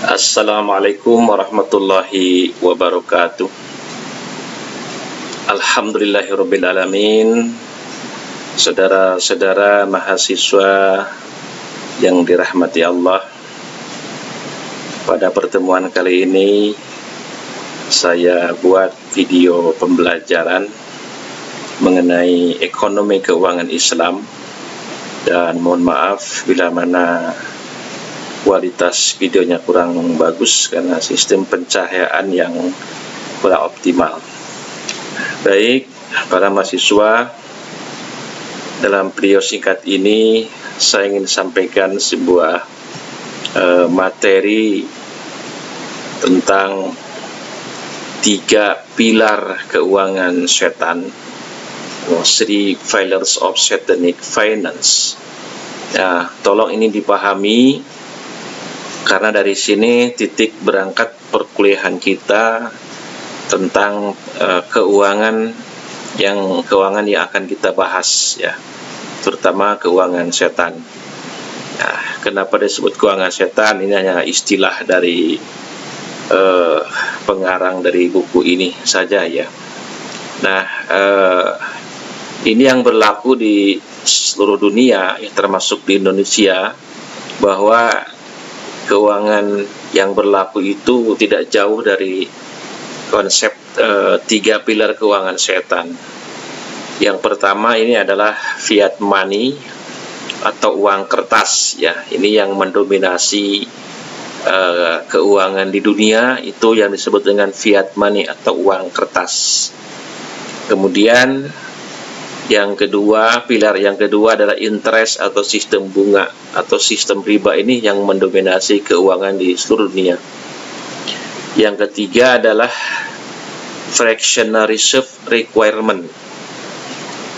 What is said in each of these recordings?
Assalamualaikum warahmatullahi wabarakatuh. Alhamdulillahirrabbilalamin. Saudara-saudara mahasiswa yang dirahmati Allah, pada pertemuan kali ini saya buat video pembelajaran mengenai ekonomi keuangan Islam, dan mohon maaf bila mana kualitas videonya kurang bagus karena sistem pencahayaan yang kurang optimal. Baik, para mahasiswa, dalam video singkat ini saya ingin sampaikan sebuah materi tentang 3 pilar keuangan setan, 3 pillars of satanic finance. Ya, tolong ini dipahami, karena dari sini titik berangkat perkuliahan kita tentang keuangan yang akan kita bahas, ya, terutama keuangan setan. Nah, kenapa disebut keuangan setan? Ini hanya istilah dari pengarang dari buku ini saja, ya. Nah, ini yang berlaku di seluruh dunia, ya, termasuk di Indonesia, bahwa keuangan yang berlaku itu tidak jauh dari konsep 3 pilar keuangan setan. Yang pertama ini adalah fiat money atau uang kertas, ya. Ini yang mendominasi keuangan di dunia, itu yang disebut dengan fiat money atau uang kertas. Kemudian yang kedua, pilar yang kedua adalah interest atau sistem bunga atau sistem riba, ini yang mendominasi keuangan di seluruh dunia. Yang ketiga adalah fractional reserve requirement,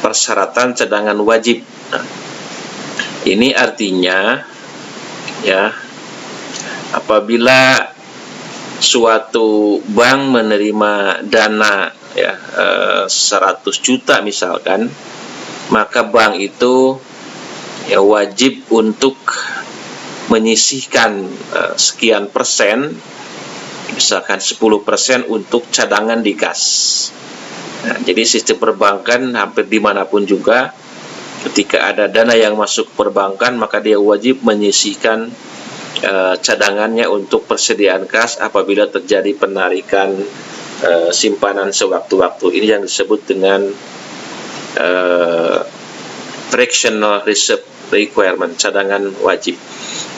persyaratan cadangan wajib. Nah, ini artinya, ya, apabila suatu bank menerima dana, ya, 100 juta misalkan, maka bank itu, ya, wajib untuk menyisihkan sekian persen, misalkan 10% untuk cadangan di kas. Nah, jadi sistem perbankan hampir dimanapun juga, ketika ada dana yang masuk perbankan, maka dia wajib menyisihkan cadangannya untuk persediaan kas apabila terjadi penarikan simpanan sewaktu-waktu. Ini yang disebut dengan fractional reserve requirement, cadangan wajib.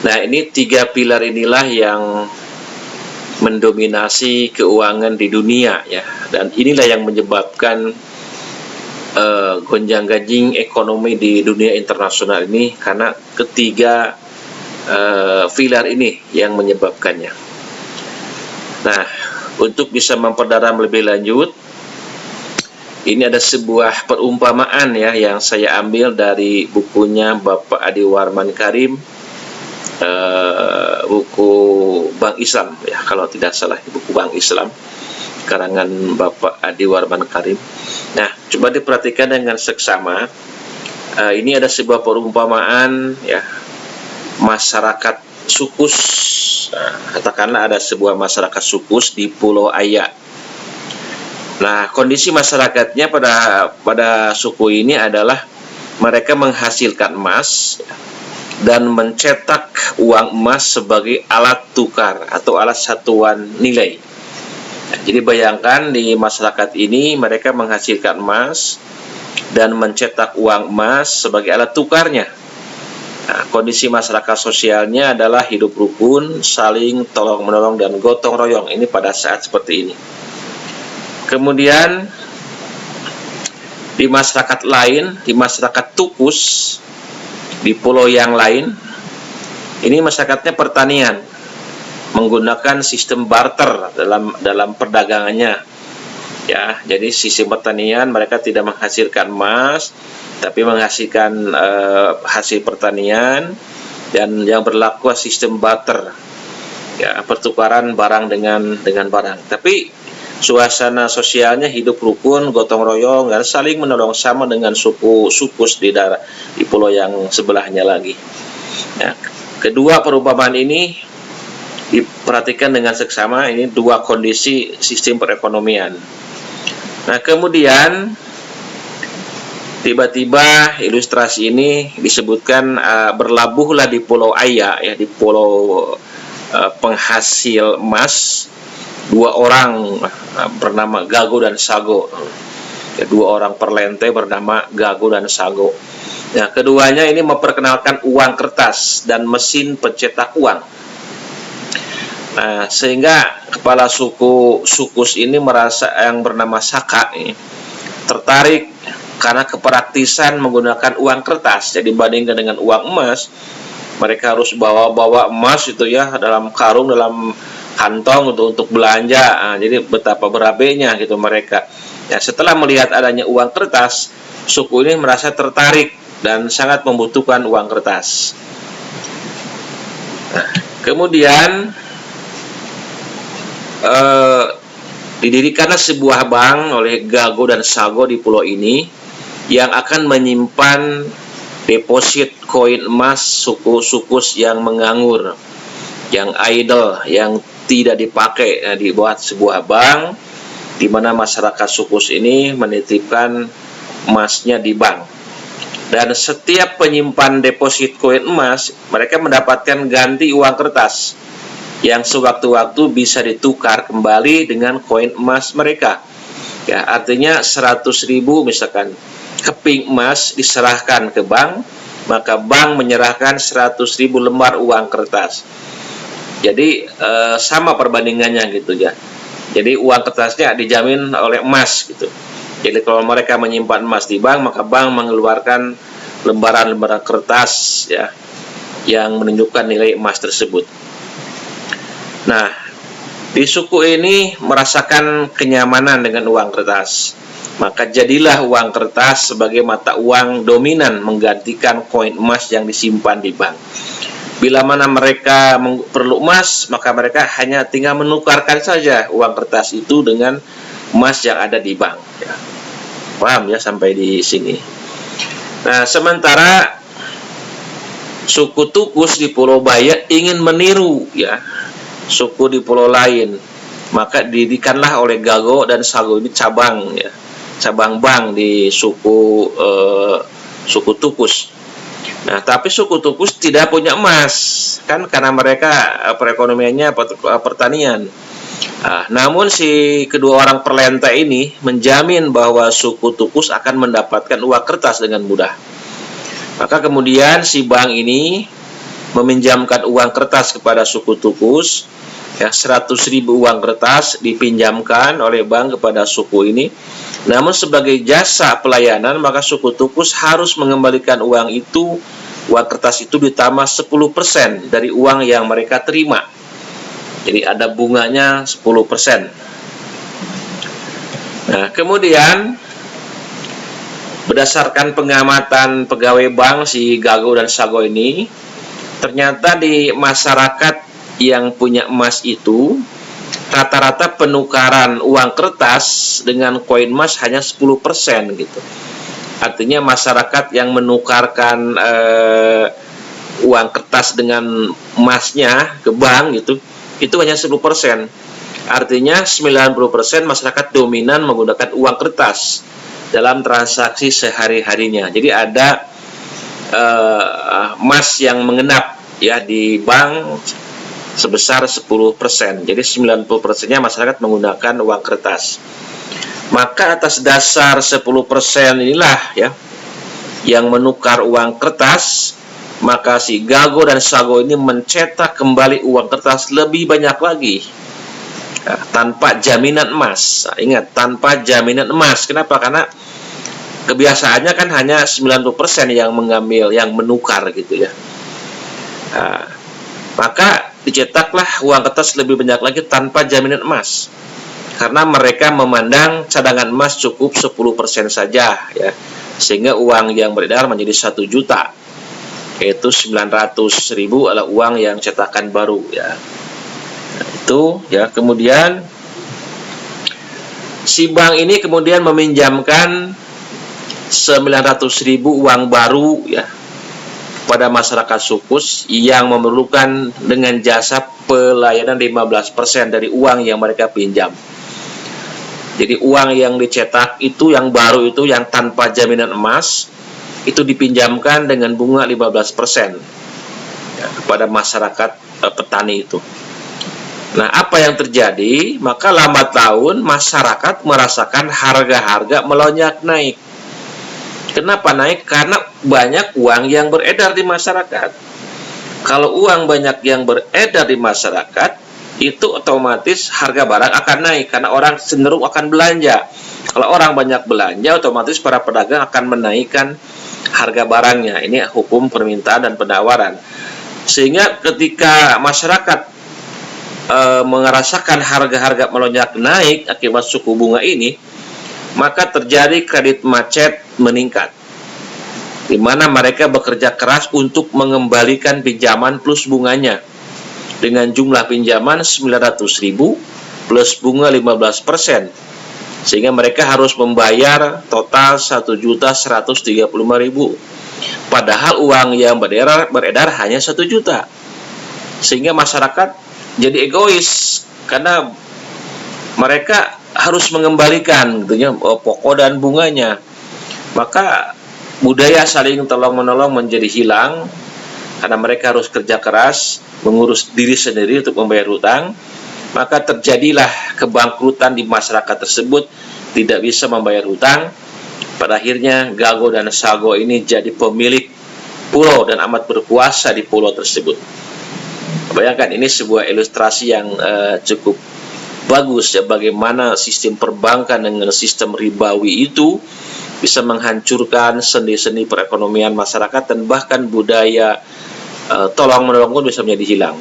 Nah, ini 3 pilar inilah yang mendominasi keuangan di dunia, ya, dan inilah yang menyebabkan gonjang-ganjing ekonomi di dunia internasional ini, karena ketiga pilar ini yang menyebabkannya. Nah, untuk bisa memperdalam lebih lanjut, ini ada sebuah perumpamaan, ya, yang saya ambil dari bukunya Bapak Adi Warman Karim, buku Bank Islam, ya, kalau tidak salah, buku Bank Islam karangan Bapak Adi Warman Karim. Nah, coba diperhatikan dengan seksama. Ini ada sebuah perumpamaan, ya, masyarakat sukus. Katakanlah ada sebuah masyarakat sukus di Pulau Ayak. Nah, kondisi masyarakatnya pada suku ini adalah mereka menghasilkan emas dan mencetak uang emas sebagai alat tukar atau alat satuan nilai. Nah, jadi bayangkan di masyarakat ini mereka menghasilkan emas dan mencetak uang emas sebagai alat tukarnya. Nah, kondisi masyarakat sosialnya adalah hidup rukun, saling tolong-menolong dan gotong royong. Ini pada saat seperti ini. Kemudian di masyarakat lain, di masyarakat Tukus, di pulau yang lain, ini masyarakatnya pertanian, menggunakan sistem barter dalam perdagangannya, ya. Jadi sistem pertanian, mereka tidak menghasilkan emas, tapi menghasilkan hasil pertanian, dan yang berlaku sistem barter, ya, pertukaran barang dengan barang. Tapi suasana sosialnya hidup rukun, gotong royong, dan saling menolong, sama dengan suku sukus di pulau yang sebelahnya lagi. Nah, kedua perumpamaan ini diperhatikan dengan seksama. Ini dua kondisi sistem perekonomian. Nah, kemudian tiba-tiba ilustrasi ini disebutkan berlabuhlah di Pulau Aya, ya, di pulau penghasil emas, dua orang bernama Gago dan Sago. Ya, dua orang perlente bernama Gago dan Sago. Nah, keduanya ini memperkenalkan uang kertas dan mesin pencetak uang. Nah, sehingga kepala suku Sukus ini merasa, yang bernama Saka ini, tertarik karena kepraktisan menggunakan uang kertas. Jadi dibandingkan dengan uang emas, mereka harus bawa emas itu ya dalam karung, dalam kantong untuk belanja. Nah, jadi betapa berabenya gitu mereka. Ya, setelah melihat adanya uang kertas, suku ini merasa tertarik dan sangat membutuhkan uang kertas. Nah, kemudian didirikanlah sebuah bank oleh Gago dan Sago di pulau ini yang akan menyimpan deposit koin emas suku Sukus yang menganggur, yang idle, yang tidak dipakai. Nah, dibuat sebuah bank di mana masyarakat Sukus ini menitipkan emasnya di bank. Dan setiap penyimpan deposit koin emas, mereka mendapatkan ganti uang kertas yang sewaktu-waktu bisa ditukar kembali dengan koin emas mereka. Ya, artinya 100.000 misalkan keping emas diserahkan ke bank, maka bank menyerahkan 100.000 lembar uang kertas. Jadi sama perbandingannya gitu ya. Jadi uang kertasnya dijamin oleh emas gitu. Jadi kalau mereka menyimpan emas di bank, maka bank mengeluarkan lembaran-lembaran kertas ya yang menunjukkan nilai emas tersebut. Nah, di suku ini merasakan kenyamanan dengan uang kertas. Maka jadilah uang kertas sebagai mata uang dominan menggantikan koin emas yang disimpan di bank. Bila mana mereka perlu emas, maka mereka hanya tinggal menukarkan saja uang kertas itu dengan emas yang ada di bank. Ya. Paham ya sampai di sini. Nah, sementara suku Tukus di Pulau Baya ingin meniru ya suku di pulau lain, maka didirikanlah oleh Gago dan Sago ini cabang ya, cabang bank di suku Tukus. Nah, tapi suku Tukus tidak punya emas kan karena mereka perekonomiannya pertanian. Nah, namun si kedua orang perlenta ini menjamin bahwa suku Tukus akan mendapatkan uang kertas dengan mudah. Maka kemudian si bank ini meminjamkan uang kertas kepada suku Tukus. Ya, 100.000 uang kertas dipinjamkan oleh bank kepada suku ini. Namun sebagai jasa pelayanan, maka suku Tukus harus mengembalikan uang kertas itu ditambah 10% dari uang yang mereka terima. Jadi ada bunganya 10%. Nah, kemudian berdasarkan pengamatan pegawai bank si Gago dan Sago ini, ternyata di masyarakat yang punya emas itu rata-rata penukaran uang kertas dengan koin emas hanya 10% gitu. Artinya masyarakat yang menukarkan uang kertas dengan emasnya ke bank gitu, itu hanya 10%. Artinya 90% masyarakat dominan menggunakan uang kertas dalam transaksi sehari-harinya. Jadi ada emas yang mengenap ya di bank sebesar 10%. Jadi 90%-nya masyarakat menggunakan uang kertas. Maka atas dasar 10% inilah ya yang menukar uang kertas, maka si Gago dan Sago ini mencetak kembali uang kertas lebih banyak lagi ya, tanpa jaminan emas. Nah, ingat, tanpa jaminan emas. Kenapa? Karena kebiasaannya kan hanya 90% yang mengambil, yang menukar gitu ya. Nah, maka dicetaklah uang kertas lebih banyak lagi tanpa jaminan emas. Karena mereka memandang cadangan emas cukup 10% saja ya. Sehingga uang yang beredar menjadi 1 juta. Yaitu 900.000 adalah uang yang cetakan baru ya. Nah, itu ya. Kemudian si bank ini kemudian meminjamkan 900.000 uang baru ya pada masyarakat sukus yang memerlukan dengan jasa pelayanan 15% dari uang yang mereka pinjam. Jadi uang yang dicetak itu, yang baru itu, yang tanpa jaminan emas, itu dipinjamkan dengan bunga 15% ya, kepada masyarakat petani itu. Nah, apa yang terjadi? Maka lambat laun masyarakat merasakan harga-harga melonjak naik. Kenapa naik? Karena banyak uang yang beredar di masyarakat. Kalau uang banyak yang beredar di masyarakat, itu otomatis harga barang akan naik karena orang cenderung akan belanja. Kalau orang banyak belanja, otomatis para pedagang akan menaikkan harga barangnya. Ini hukum permintaan dan penawaran. Sehingga ketika masyarakat merasakan harga-harga melonjak naik akibat suku bunga ini, maka terjadi kredit macet meningkat, di mana mereka bekerja keras untuk mengembalikan pinjaman plus bunganya dengan jumlah pinjaman 900.000 plus bunga 15%, sehingga mereka harus membayar total 1.135.000, padahal uang yang beredar hanya 1 juta. Sehingga masyarakat jadi egois karena mereka harus mengembalikan gitu ya, pokok dan bunganya. Maka budaya saling tolong-menolong menjadi hilang karena mereka harus kerja keras mengurus diri sendiri untuk membayar hutang. Maka terjadilah kebangkrutan di masyarakat tersebut, tidak bisa membayar hutang. Pada akhirnya Gago dan Sago ini jadi pemilik pulau dan amat berkuasa di pulau tersebut. Bayangkan, ini sebuah ilustrasi yang cukup bagus ya, bagaimana sistem perbankan dengan sistem ribawi itu bisa menghancurkan sendi-sendi perekonomian masyarakat, dan bahkan budaya tolong-menolong pun bisa menjadi hilang.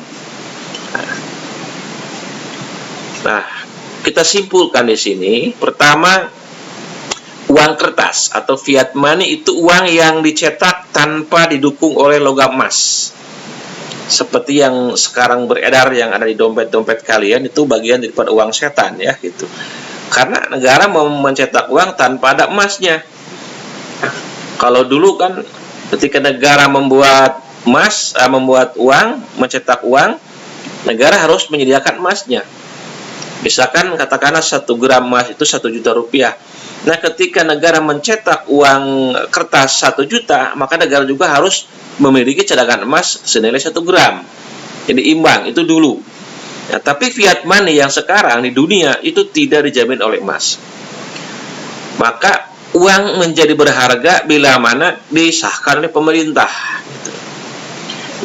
Nah, kita simpulkan di sini. Pertama, uang kertas atau fiat money itu uang yang dicetak tanpa didukung oleh logam emas. Seperti yang sekarang beredar yang ada di dompet-dompet kalian, itu bagian daripada uang setan ya gitu. Karena negara mau mencetak uang tanpa ada emasnya. Kalau dulu kan ketika negara membuat emas, membuat uang, mencetak uang, negara harus menyediakan emasnya. Misalkan katakanlah 1 gram emas itu 1 juta rupiah. Nah, ketika negara mencetak uang kertas 1 juta, maka negara juga harus memiliki cadangan emas senilai 1 gram. Jadi imbang, itu dulu. Nah, tapi fiat money yang sekarang di dunia itu tidak dijamin oleh emas. Maka uang menjadi berharga bila mana disahkan oleh pemerintah.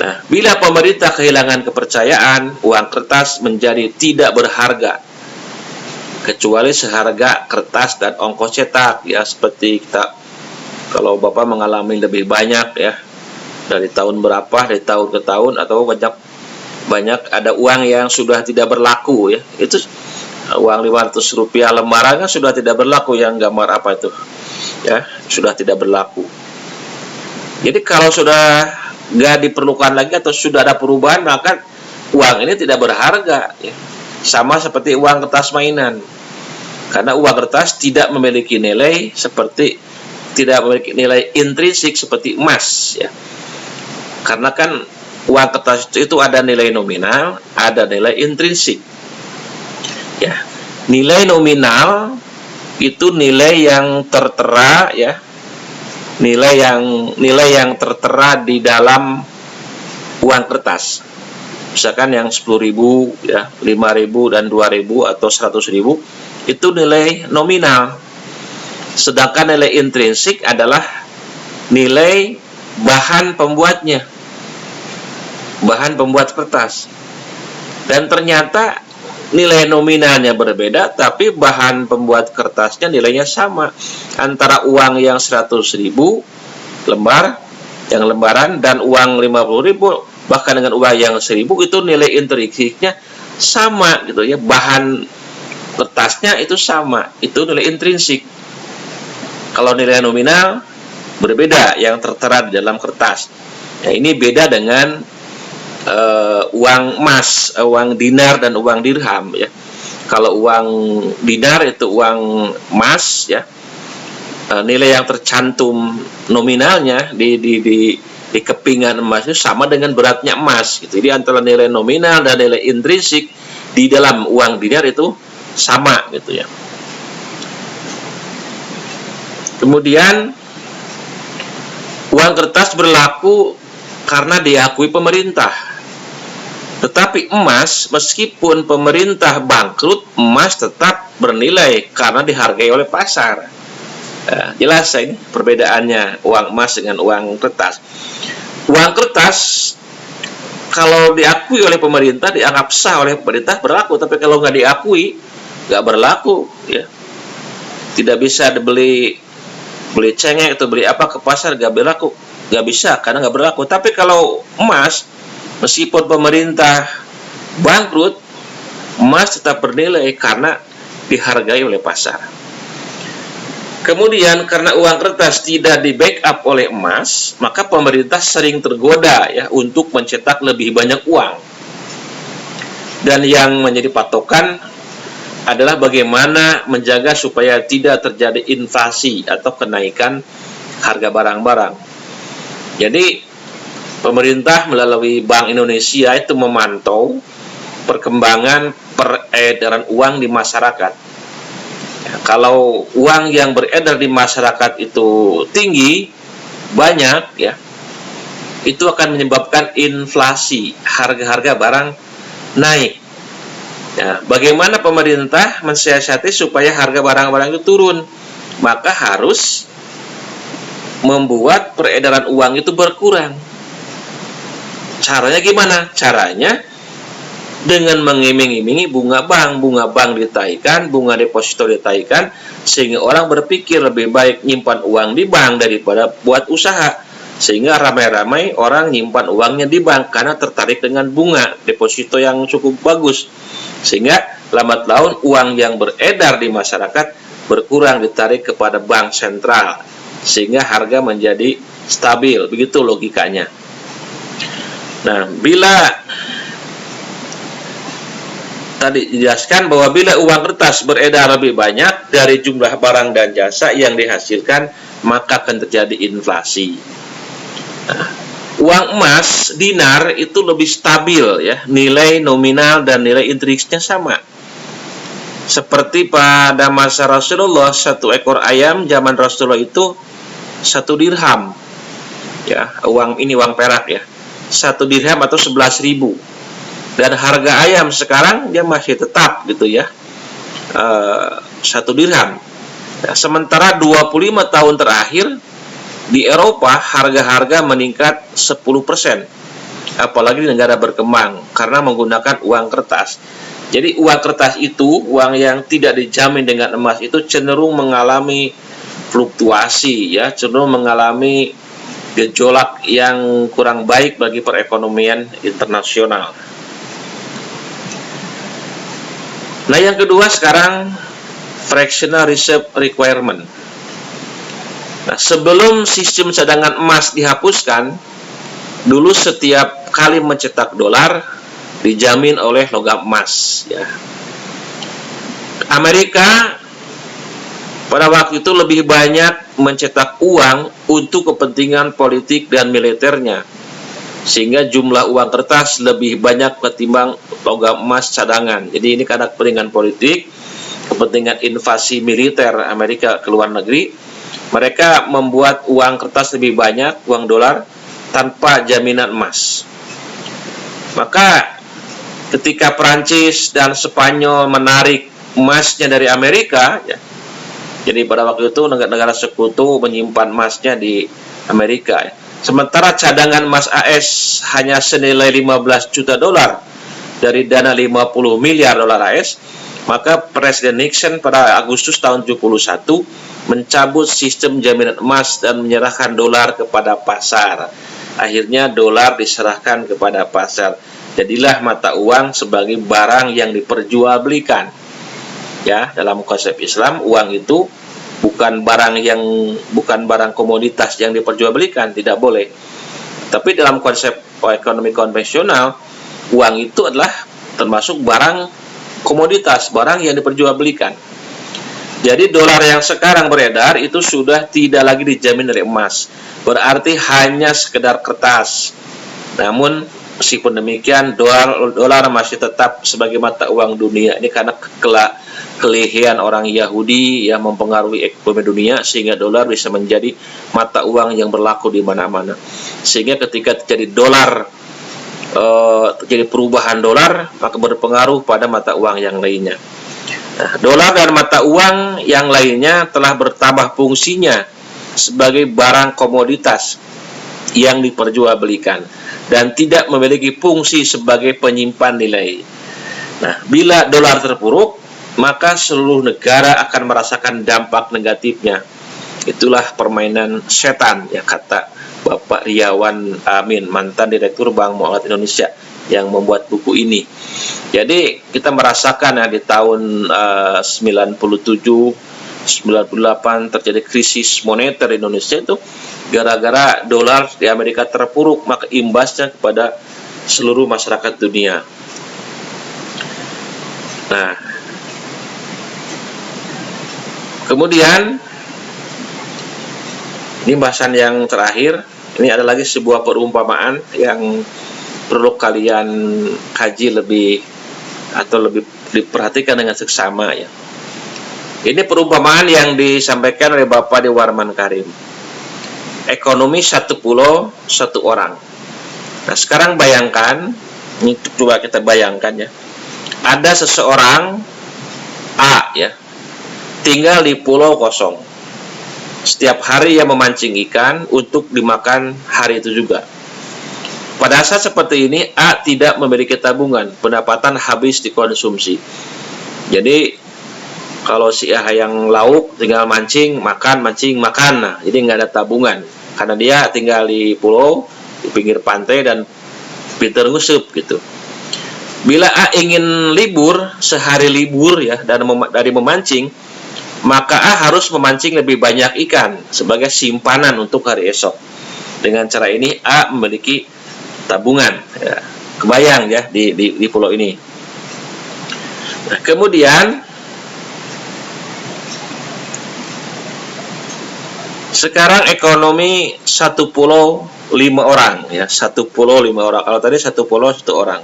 Nah, bila pemerintah kehilangan kepercayaan, uang kertas menjadi tidak berharga, kecuali seharga kertas dan ongkos cetak ya. Seperti kita, kalau Bapak mengalami lebih banyak ya, dari tahun berapa, dari tahun ke tahun, atau banyak ada uang yang sudah tidak berlaku ya, itu uang 500 rupiah lembaran kan sudah tidak berlaku, yang gambar apa itu ya, sudah tidak berlaku. Jadi kalau sudah nggak diperlukan lagi atau sudah ada perubahan, maka uang ini tidak berharga ya. Sama seperti uang kertas mainan, karena uang kertas tidak memiliki nilai intrinsik seperti emas ya. Karena kan uang kertas itu ada nilai nominal, ada nilai intrinsik. Ya, nilai nominal itu nilai yang tertera ya, nilai yang tertera di dalam uang kertas. Misalkan yang 10.000 ya, 5.000 dan 2.000 atau 100.000 itu nilai nominal. Sedangkan nilai intrinsik adalah nilai bahan pembuatnya, bahan pembuat kertas. Dan ternyata nilai nominalnya berbeda, tapi bahan pembuat kertasnya nilainya sama. Antara uang yang 100.000 lembar, yang lembaran, dan uang 50.000, bahkan dengan uang yang 1.000, itu nilai intrinsiknya sama gitu ya. Bahan kertasnya itu sama, itu nilai intrinsik. Kalau nilai nominal berbeda yang tertera di dalam kertas. Nah, ini beda dengan uang emas, uang dinar dan uang dirham ya. Kalau uang dinar itu uang emas ya, nilai yang tercantum nominalnya di di kepingan emas itu sama dengan beratnya emas gitu. Jadi antara nilai nominal dan nilai intrinsik di dalam uang dinar itu sama gitu ya. Kemudian uang kertas berlaku karena diakui pemerintah. Tetapi emas, meskipun pemerintah bangkrut, emas tetap bernilai karena dihargai oleh pasar. Nah, jelas ini perbedaannya uang emas dengan uang kertas. Uang kertas kalau diakui oleh pemerintah dianggap sah oleh pemerintah berlaku, tapi kalau nggak diakui nggak berlaku ya. Tidak bisa dibeli cengek atau beli apa ke pasar nggak berlaku, nggak bisa karena nggak berlaku. Tapi kalau emas, meskipun pemerintah bangkrut, emas tetap bernilai karena dihargai oleh pasar. Kemudian karena uang kertas tidak di backup oleh emas, maka pemerintah sering tergoda ya untuk mencetak lebih banyak uang. Dan yang menjadi patokan adalah bagaimana menjaga supaya tidak terjadi inflasi atau kenaikan harga barang-barang. Jadi pemerintah melalui Bank Indonesia itu memantau perkembangan peredaran uang di masyarakat. Ya, kalau uang yang beredar di masyarakat itu tinggi, banyak ya, itu akan menyebabkan inflasi, harga-harga barang naik. Ya, bagaimana pemerintah mensiasati supaya harga barang-barang itu turun? Maka harus membuat peredaran uang itu berkurang. Caranya gimana? Caranya dengan mengiming-imingi bunga bank ditaikan, bunga deposito ditaikan, sehingga orang berpikir lebih baik nyimpan uang di bank daripada buat usaha. Sehingga ramai-ramai orang nyimpan uangnya di bank karena tertarik dengan bunga deposito yang cukup bagus. Sehingga lambat laun uang yang beredar di masyarakat berkurang ditarik kepada bank sentral. Sehingga harga menjadi stabil. Begitu logikanya. Nah, bila tadi dijelaskan bahwa bila uang kertas beredar lebih banyak dari jumlah barang dan jasa yang dihasilkan, maka akan terjadi inflasi. Nah, uang emas dinar itu lebih stabil ya, nilai nominal dan nilai intrinsiknya sama. Seperti pada masa Rasulullah, satu ekor ayam zaman Rasulullah itu 1 dirham. Ya, uang perak ya. 1 dirham atau 11.000. Dan harga ayam sekarang dia masih tetap gitu ya, 1 dirham. Nah, sementara 25 tahun terakhir di Eropa harga-harga meningkat 10%, apalagi di negara berkembang karena menggunakan uang kertas. Jadi uang kertas itu, uang yang tidak dijamin dengan emas itu cenderung mengalami fluktuasi ya, cenderung mengalami gejolak yang kurang baik bagi perekonomian internasional. Nah, yang kedua sekarang fractional reserve requirement. Nah, sebelum sistem cadangan emas dihapuskan, dulu setiap kali mencetak dolar dijamin oleh logam emas ya. Amerika pada waktu itu lebih banyak mencetak uang untuk kepentingan politik dan militernya, sehingga jumlah uang kertas lebih banyak ketimbang logam emas cadangan. Jadi ini karena kepentingan politik, kepentingan invasi militer Amerika ke luar negeri, mereka membuat uang kertas lebih banyak, uang dolar, tanpa jaminan emas. Maka ketika Perancis dan Spanyol menarik emasnya dari Amerika ya, jadi pada waktu itu negara-negara sekutu menyimpan emasnya di Amerika ya. Sementara cadangan emas AS hanya senilai 15 juta dolar dari dana 50 miliar dolar AS, maka Presiden Nixon pada Agustus tahun 71 mencabut sistem jaminan emas dan menyerahkan dolar kepada pasar. Akhirnya dolar diserahkan kepada pasar. Jadilah mata uang sebagai barang yang diperjualbelikan. Ya, dalam konsep Islam, uang itu bukan barang komoditas yang diperjualbelikan, tidak boleh. Tapi dalam konsep ekonomi konvensional, uang itu adalah termasuk barang komoditas, barang yang diperjualbelikan. Jadi dolar yang sekarang beredar itu sudah tidak lagi dijamin oleh emas. Berarti hanya sekedar kertas. Namun meskipun demikian dolar masih tetap sebagai mata uang dunia. Ini karena kelehian orang Yahudi yang mempengaruhi ekonomi dunia sehingga dolar bisa menjadi mata uang yang berlaku di mana-mana. Sehingga ketika terjadi terjadi perubahan dolar, maka berpengaruh pada mata uang yang lainnya. Nah, dolar dan mata uang yang lainnya telah bertambah fungsinya sebagai barang komoditas yang diperjualbelikan dan tidak memiliki fungsi sebagai penyimpan nilai. Nah, bila dolar terpuruk, maka seluruh negara akan merasakan dampak negatifnya. Itulah permainan setan, ya kata Bapak Riawan Amin, mantan Direktur Bank Muamalat Indonesia yang membuat buku ini. Jadi kita merasakan ya di tahun 97, 98 terjadi krisis moneter di Indonesia itu gara-gara dolar di Amerika terpuruk, maka imbasnya kepada seluruh masyarakat dunia. Nah, kemudian ini bahasan yang terakhir. Ini ada lagi sebuah perumpamaan yang perlu kalian kaji lebih atau lebih diperhatikan dengan seksama ya. Ini perumpamaan yang disampaikan oleh Bapak Dewarman Karim. Ekonomi satu pulau, satu orang. Nah, sekarang bayangkan, ini coba kita bayangkan ya. Ada seseorang A ya, tinggal di pulau kosong. Setiap hari ia memancing ikan untuk dimakan hari itu juga. Pada saat seperti ini, A tidak memiliki tabungan, pendapatan habis dikonsumsi. Jadi, kalau si A yang lauk, tinggal mancing, makan, nah, jadi nggak ada tabungan. Karena dia tinggal di pulau, di pinggir pantai, dan pinter ngusup gitu. Bila A ingin libur, sehari libur ya, dari memancing, maka A harus memancing lebih banyak ikan sebagai simpanan untuk hari esok. Dengan cara ini A memiliki tabungan ya. Kebayang ya di pulau ini. Nah, kemudian sekarang ekonomi satu pulau 5 orang ya, satu pulau 5 orang. Kalau tadi satu pulau 1 orang.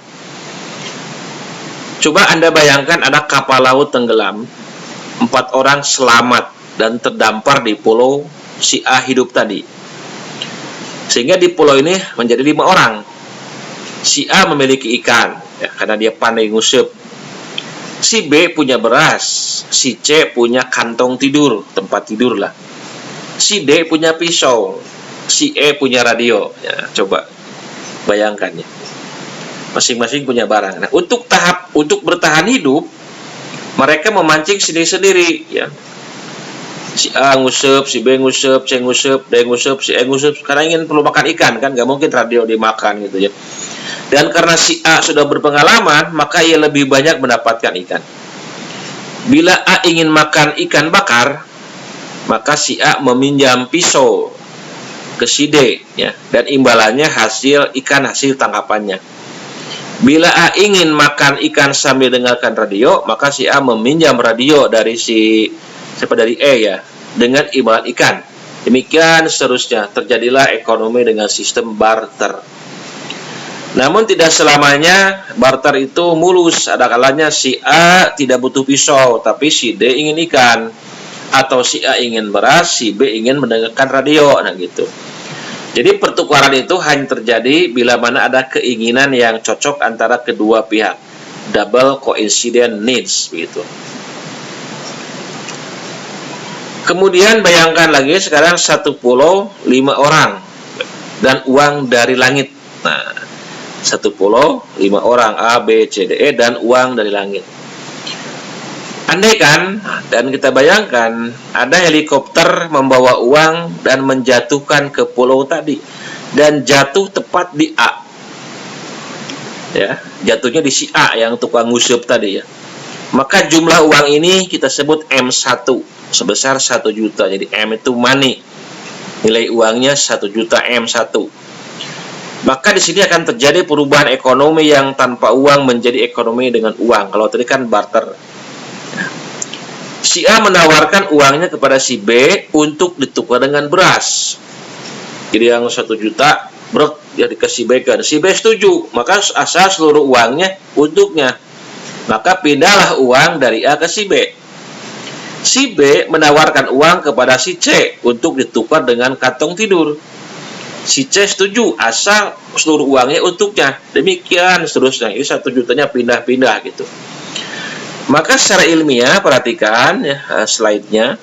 Coba Anda bayangkan ada kapal laut tenggelam, 4 orang selamat dan terdampar di pulau si A hidup tadi. Sehingga di pulau ini menjadi 5 orang. Si A memiliki ikan, ya, karena dia pandai ngusup. Si B punya beras, si C punya kantong tidur, tempat tidur lah. Si D punya pisau, si E punya radio. Ya, coba bayangkan ya. Masing-masing punya barang. Nah, untuk bertahan hidup, mereka memancing sendiri-sendiri ya. Si A ngusup, si B ngusup, C ngusup, D ngusup, si E ngusup. Karena perlu makan ikan kan, nggak mungkin radio dimakan gitu ya. Dan karena si A sudah berpengalaman, maka ia lebih banyak mendapatkan ikan. Bila A ingin makan ikan bakar, maka si A meminjam pisau ke si D ya, dan imbalannya hasil tangkapannya. Bila A ingin makan ikan sambil dengarkan radio, maka si A meminjam radio dari dari E ya, dengan imbalan ikan. Demikian seterusnya, terjadilah ekonomi dengan sistem barter. Namun tidak selamanya barter itu mulus. Ada kalanya si A tidak butuh pisau, tapi si D ingin ikan. Atau si A ingin beras, si B ingin mendengarkan radio. Nah gitu. Jadi pertukaran itu hanya terjadi bila mana ada keinginan yang cocok antara kedua pihak. Double coincident needs begitu. Kemudian bayangkan lagi sekarang satu pulau 5 orang dan uang dari langit. Nah, satu pulau 5 orang A, B, C, D, E dan uang dari langit. Andaikan dan kita bayangkan ada helikopter membawa uang dan menjatuhkan ke pulau tadi dan jatuh tepat di A. Ya, jatuhnya di si A yang tukang ngusup tadi ya. Maka jumlah uang ini kita sebut M1 sebesar 1 juta. Jadi M itu money. Nilai uangnya 1 juta M1. Maka di sini akan terjadi perubahan ekonomi yang tanpa uang menjadi ekonomi dengan uang. Kalau tadi kan barter. Si A menawarkan uangnya kepada si B untuk ditukar dengan beras. Jadi yang 1 juta ya dikasih B kan. Si B setuju, maka asal seluruh uangnya untuknya. Maka pindahlah uang dari A ke si B. Si B menawarkan uang kepada si C untuk ditukar dengan kantong tidur. Si C setuju, asal seluruh uangnya untuknya. Demikian seterusnya. Ini 1 jutanya pindah-pindah gitu. Maka secara ilmiah, perhatikan ya slide-nya.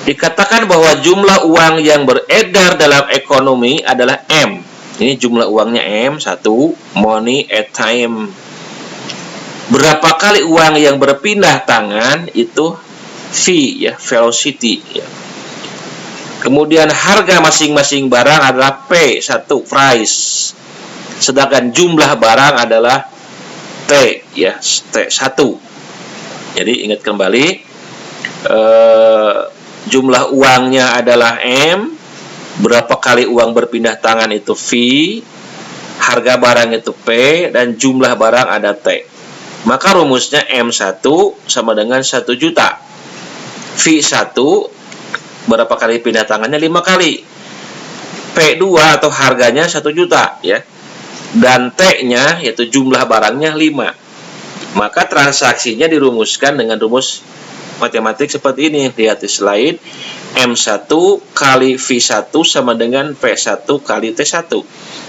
Dikatakan bahwa jumlah uang yang beredar dalam ekonomi adalah M. Ini jumlah uangnya M, 1, money at time. Berapa kali uang yang berpindah tangan itu V ya, velocity ya. Kemudian harga masing-masing barang adalah P, 1, price. Sedangkan jumlah barang adalah T ya, T1. Jadi ingat kembali, jumlah uangnya adalah M, berapa kali uang berpindah tangan itu V, harga barang itu P, dan jumlah barang ada T. Maka rumusnya M1 sama dengan 1 juta. V1 berapa kali pindah tangannya? 5 kali. P2 atau harganya 1 juta ya. Dan T-nya yaitu jumlah barangnya 5. Maka transaksinya dirumuskan dengan rumus matematik seperti ini. Lihat di slide. M1 kali V1 sama dengan P1 kali T1.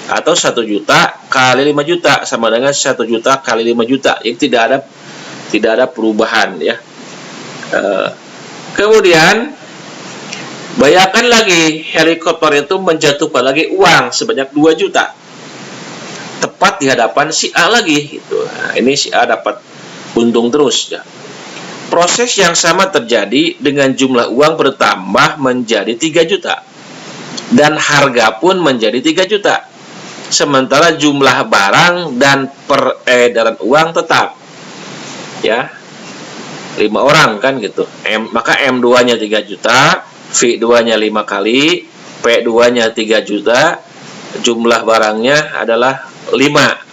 Atau 1 juta kali 5 juta sama dengan 1 juta kali 5 juta. Ini tidak ada perubahan ya. Kemudian bayangkan lagi helikopter itu menjatuhkan lagi uang sebanyak 2 juta. Tepat di hadapan si A lagi gitu. Nah, ini si A dapat untung terus ya. Proses yang sama terjadi dengan jumlah uang bertambah menjadi 3 juta. Dan harga pun menjadi 3 juta. Sementara jumlah barang dan peredaran uang tetap. Ya. 5 orang kan gitu. Maka M2-nya 3 juta, V2-nya 5 kali, P2-nya 3 juta, jumlah barangnya adalah 5.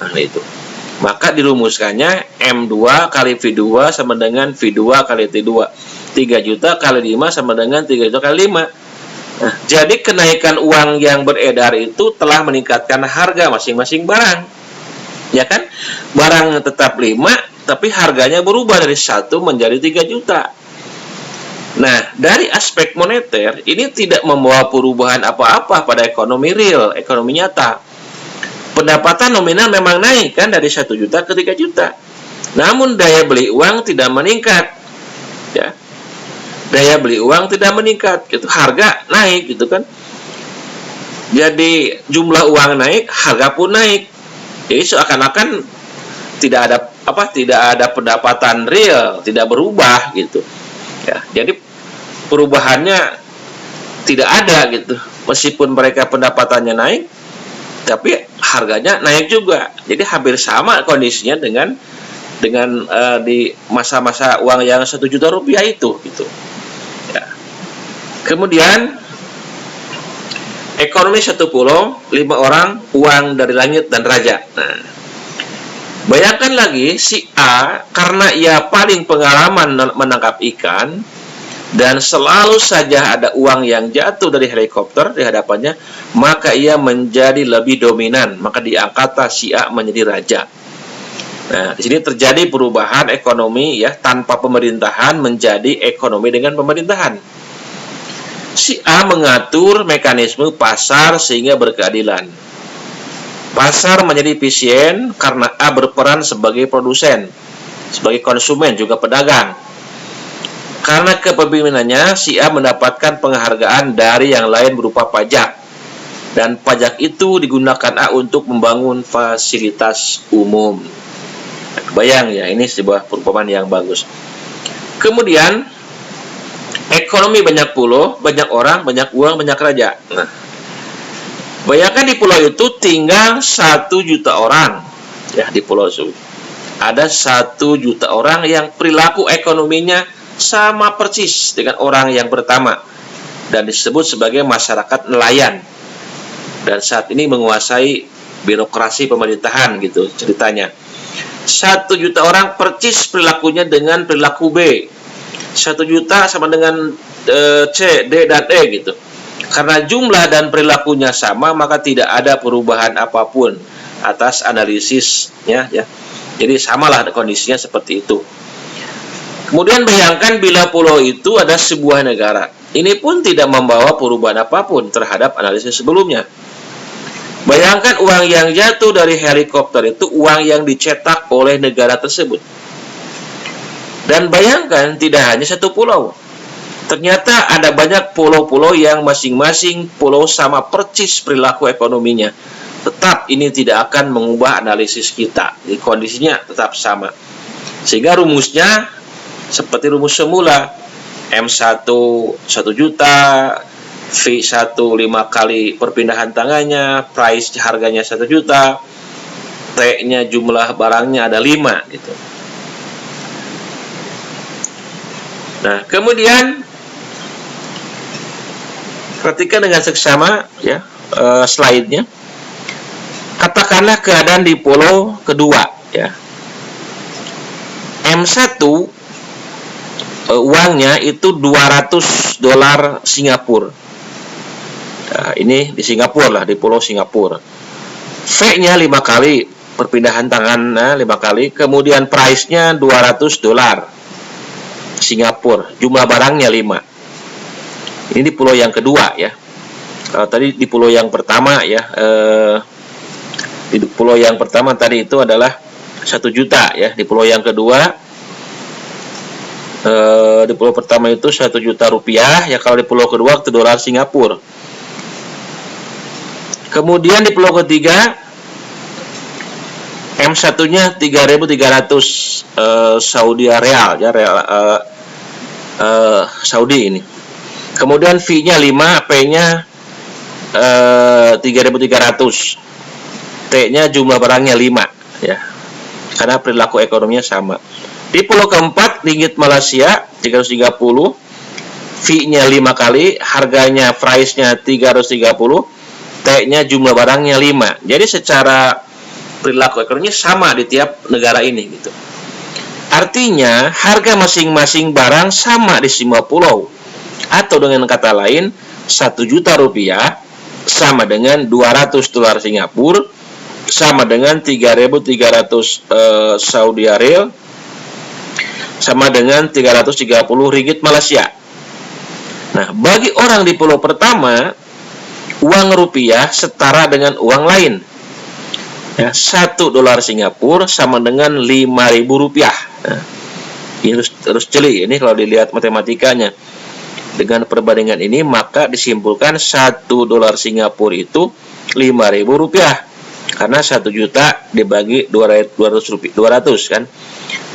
Nah, itu. Maka dirumuskannya M2 kali V2 sama dengan V2 kali T2. 3 juta kali 5 sama dengan 3 juta kali 5. Nah, jadi kenaikan uang yang beredar itu telah meningkatkan harga masing-masing barang. Ya kan? Barang tetap 5, tapi harganya berubah dari 1 menjadi 3 juta. Nah, dari aspek moneter, ini tidak membawa perubahan apa-apa pada ekonomi real, ekonomi nyata. Pendapatan nominal memang naik kan dari 1 juta ke 3 juta. Namun daya beli uang tidak meningkat. Ya. Daya beli uang tidak meningkat, gitu. Harga naik gitu kan. Jadi jumlah uang naik, harga pun naik. Jadi seakan-akan tidak ada pendapatan real, tidak berubah gitu. Ya, jadi perubahannya tidak ada gitu. Meskipun mereka pendapatannya naik, tapi harganya naik juga. Jadi hampir sama kondisinya dengan di masa-masa uang yang 1 juta rupiah itu gitu. Ya. Kemudian ekonomi satu pulau, 5 orang, uang dari langit dan raja. Nah, bayangkan lagi si A karena ia paling pengalaman menangkap ikan dan selalu saja ada uang yang jatuh dari helikopter di hadapannya, maka ia menjadi lebih dominan. Maka diangkatlah si A menjadi raja. Nah, di sini terjadi perubahan ekonomi ya, tanpa pemerintahan menjadi ekonomi dengan pemerintahan. Si A mengatur mekanisme pasar sehingga berkeadilan. Pasar menjadi efisien karena A berperan sebagai produsen, sebagai konsumen, juga pedagang. Karena kepemimpinannya, si A mendapatkan penghargaan dari yang lain berupa pajak. Dan pajak itu digunakan A untuk membangun fasilitas umum. Bayang ya, ini sebuah perumpamaan yang bagus. Kemudian, ekonomi banyak pulau, banyak orang, banyak uang, banyak raja. Nah, bayangkan di pulau itu tinggal 1 juta orang. Ya, di pulau itu ada 1 juta orang yang perilaku ekonominya sama persis dengan orang yang pertama, dan disebut sebagai masyarakat nelayan, dan saat ini menguasai birokrasi pemerintahan gitu ceritanya. 1 juta orang percis perilakunya dengan perilaku B. 1 juta sama dengan C, D, dan E gitu. Karena jumlah dan perilakunya sama, maka tidak ada perubahan apapun atas analisisnya ya. Jadi samalah kondisinya seperti itu. Kemudian bayangkan bila pulau itu ada sebuah negara. Ini pun tidak membawa perubahan apapun terhadap analisis sebelumnya. Bayangkan uang yang jatuh dari helikopter itu uang yang dicetak oleh negara tersebut. Dan bayangkan tidak hanya satu pulau. Ternyata ada banyak pulau-pulau yang masing-masing pulau sama percis perilaku ekonominya. Tetap ini tidak akan mengubah analisis kita. Jadi kondisinya tetap sama. Sehingga rumusnya seperti rumus semula. M1 1 juta, V1 5 kali perpindahan tangannya, price harganya 1 juta, T-nya jumlah barangnya ada 5 gitu. Nah, kemudian perhatikan dengan seksama ya slide-nya. Katakanlah keadaan di pulau kedua ya. M1 uangnya itu 200 dolar Singapura. Nah, ini di Singapura lah, di pulau Singapura. V-nya 5 kali perpindahan tangan, 5 kali. Kemudian price-nya 200 dolar Singapura. Jumlah barangnya 5. Ini di pulau yang kedua ya. Kalau tadi di pulau yang pertama ya, di pulau yang pertama tadi itu adalah 1 juta ya. Di pulau yang kedua, di pulau pertama itu 1 juta rupiah ya. Kalau di pulau kedua itu dolar Singapura. Kemudian di pulau ketiga M1 nya 3.300 Saudi Real ya, Saudi ini. Kemudian V nya 5, P nya 3.300, T nya jumlah barangnya 5 ya, karena perilaku ekonominya sama. Di pulau keempat, ringgit Malaysia 330, V-nya 5 kali, harganya price-nya 330, T-nya jumlah barangnya 5. Jadi secara perilaku ekonominya sama di tiap negara ini gitu. Artinya, harga masing-masing barang sama di semua pulau. Atau dengan kata lain, 1 juta rupiah sama dengan 200 dolar Singapura, sama dengan 3.300 Saudi Real, sama dengan 330 ringgit Malaysia. Nah, bagi orang di pulau pertama, uang rupiah setara dengan uang lain. Ya, 1 dolar Singapura sama dengan 5.000 rupiah. Nah, ini terus jeli ini kalau dilihat matematikanya. Dengan perbandingan ini, maka disimpulkan 1 dolar Singapura itu 5.000 rupiah. Karena 1 juta dibagi 200 kan.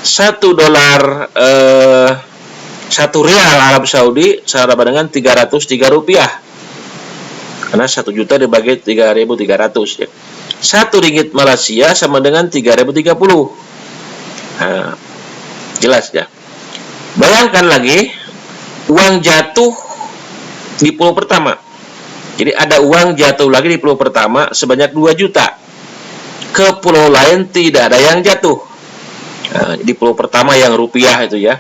1 dolar 1 rial Arab Saudi sama dengan 303 rupiah. Karena 1 juta dibagi 3.300 ya. 1 ringgit Malaysia sama dengan 3.030. Nah, jelas ya. Bayangkan lagi uang jatuh di pulau pertama. Jadi ada uang jatuh lagi di pulau pertama sebanyak 2 juta. Ke pulau lain tidak ada yang jatuh. Nah, di pulau pertama yang rupiah itu ya,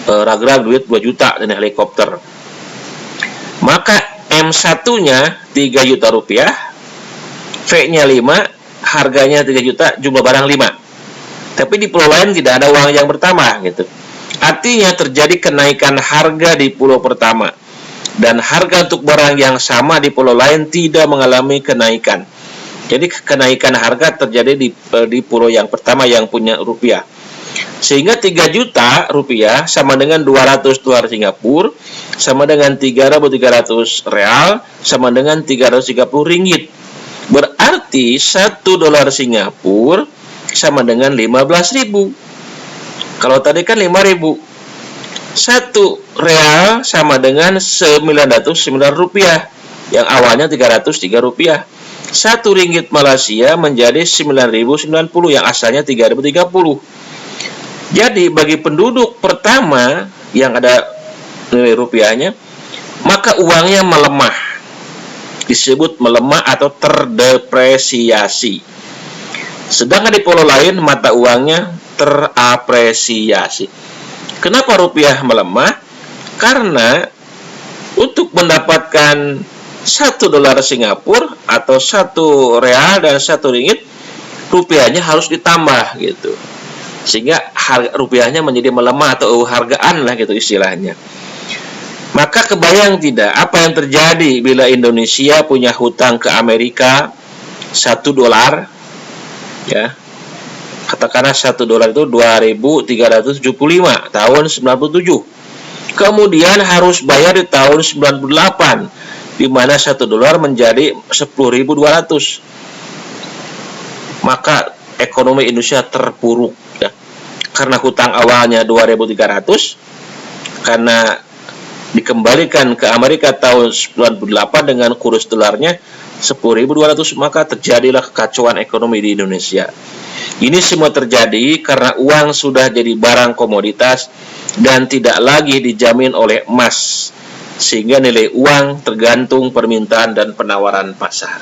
ragra duit 2 juta dan helikopter. Maka M1 nya 3 juta rupiah, V nya 5, harganya 3 juta, jumlah barang 5. Tapi di pulau lain tidak ada uang yang pertama gitu. Artinya terjadi kenaikan harga di pulau pertama, dan harga untuk barang yang sama di pulau lain tidak mengalami kenaikan. Jadi kenaikan harga terjadi di pulau yang pertama yang punya rupiah. Sehingga 3 juta rupiah sama dengan 200 dolar Singapura, sama dengan 3.300 real, sama dengan 330 ringgit. Berarti 1 dolar Singapura sama dengan 15.000. Kalau tadi kan 5.000. 1 real sama dengan 909 rupiah. Yang awalnya 303 rupiah. 1 ringgit Malaysia menjadi 9.090 yang asalnya 3.030. Jadi bagi penduduk pertama yang ada nilai rupiahnya, maka uangnya melemah. Disebut melemah atau terdepresiasi. Sedangkan di pulau lain mata uangnya terapresiasi. Kenapa rupiah melemah? Karena untuk mendapatkan 1 dolar Singapura atau 1 real dan 1 ringgit, rupiahnya harus ditambah gitu. Sehingga harga rupiahnya menjadi melemah atau hargaan lah gitu istilahnya. Maka kebayang tidak apa yang terjadi bila Indonesia punya hutang ke Amerika 1 dolar, ya. Katakanlah 1 dolar itu 2.375 tahun 97. Kemudian harus bayar di tahun 98, di mana 1 dolar menjadi 10.200. Maka ekonomi Indonesia terpuruk, ya. Karena hutang awalnya 2.300, karena dikembalikan ke Amerika tahun 98 dengan kurs dolarnya 10.200, maka terjadilah kekacauan ekonomi di Indonesia. Ini semua terjadi karena uang sudah jadi barang komoditas dan tidak lagi dijamin oleh emas, sehingga nilai uang tergantung permintaan dan penawaran pasar.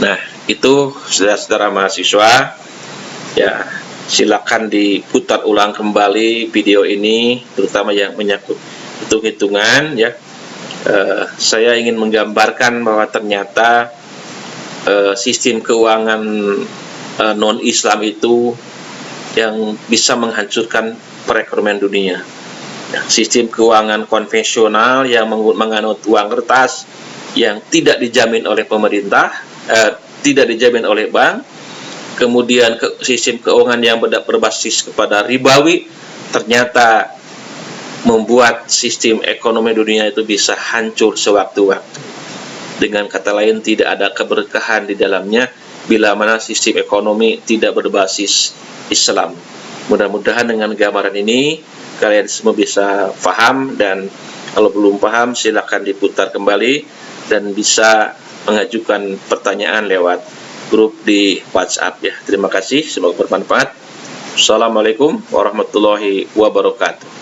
Nah, itu saudara-saudara mahasiswa, ya, silakan diputar ulang kembali video ini, terutama yang menyangkut hitung-hitungan, ya. Saya ingin menggambarkan bahwa ternyata sistem keuangan non-Islam itu yang bisa menghancurkan perekonomian dunia. Sistem keuangan konvensional yang menganut uang kertas yang tidak dijamin oleh pemerintah, tidak dijamin oleh bank, kemudian sistem keuangan yang berbasis kepada ribawi, ternyata membuat sistem ekonomi dunia itu bisa hancur sewaktu-waktu. Dengan kata lain, tidak ada keberkahan di dalamnya bila mana sistem ekonomi tidak berbasis Islam. Mudah-mudahan dengan gambaran ini kalian semua bisa paham, dan kalau belum paham silakan diputar kembali dan bisa mengajukan pertanyaan lewat grup di WhatsApp, ya. Terima kasih, semoga bermanfaat. Assalamualaikum warahmatullahi wabarakatuh.